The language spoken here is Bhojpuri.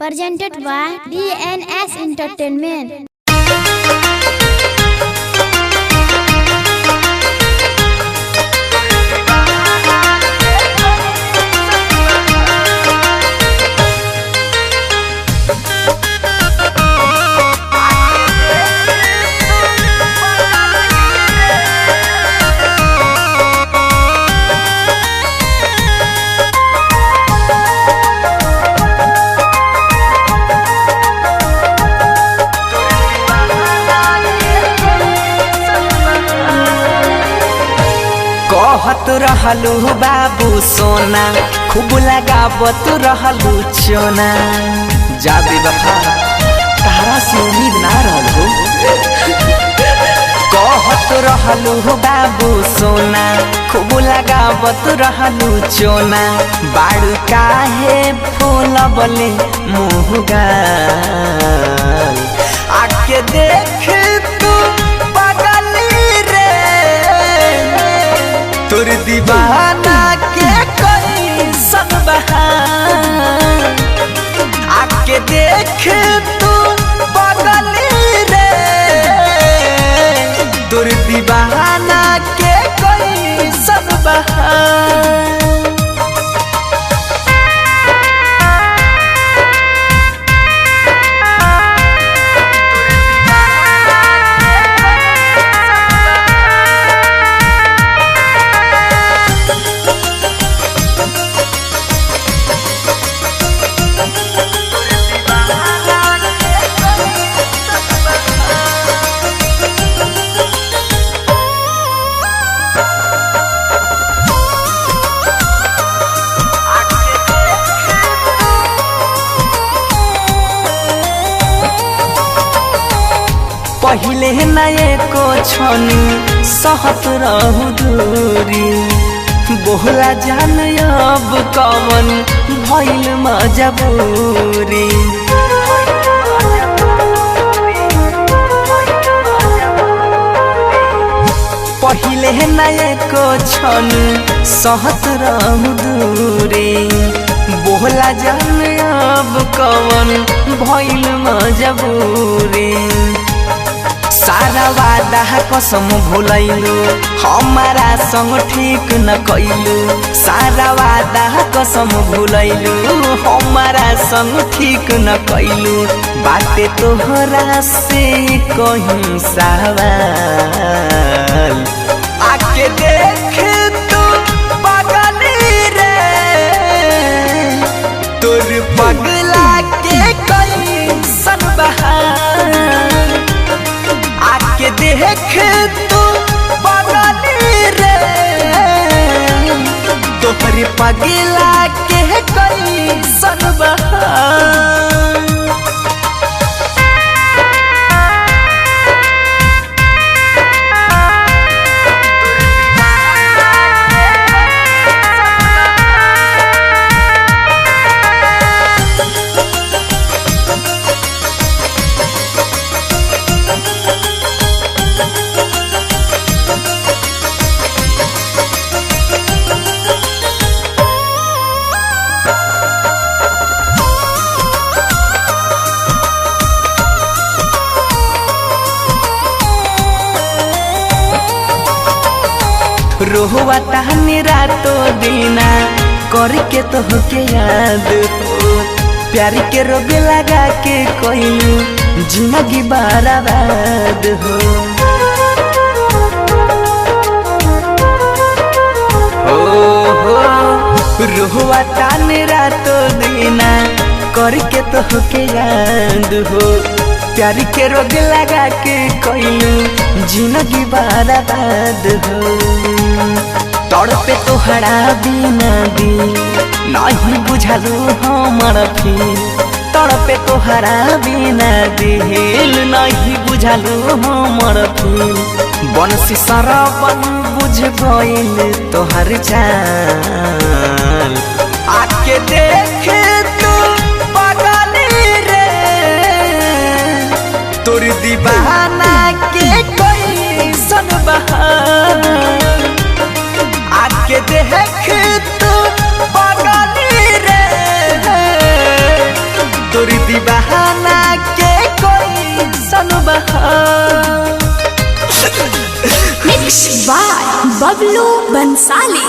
presented by DNS Entertainment. कहत रहलू बाबू सोना खूब लगावत रहलू चोना जा बेवफा तारा से उम्मीद ना रहल कहत रहलू बाबू सोना खूब लगावत रहलू चोना बाड़ू काहे फूल बले मुहगा आके देख तू तोर दीवाना के कोई सब बहार आके देख तू बदली रे तोर दीवाना के कोई सब बहार पहिले नए को छनी सहत रहू दूरी बोहला जान अब कवन भइल मजबूरी पहिले नए को छनी सहत रहू दूरी बोहला जान अब कवन भइल मजबूरी सारा वादा कसम भूलैलू हमारा संग ठीक न कैलू सारा वादा कसम भूलैलू हमारा संग ठीक न कैलू बातें तोहरा से कहीं सवाल आके देख तू पगली रे तोर पगला के कहीं सन बहार आके देख तू पगली रे तोहरी पगला के कोई सन बहार रोहुआ तहनी रातो दीना करके तो होके याद हो प्यार के रोग लगा के कोइलू जिंदगी बर्बाद हो रोहुआ तहनी रातो दीना करके तो होके याद हो प्यार के रोग लगा के कोइलू जिंदगी बर्बाद हो तड़पे तोहरा बिना दी नहीं बुझलू हमर फील तड़पे तोहरा बिना दिल नहीं बुझलू हमर फील बंसी सरबन बुझ गइल तोहर चाल आके देख तू पगली रे तोर दीवाना के कोई सन बहार आके देख तू पगली रे तोरी मिक्स बाय बबलू बंसाली।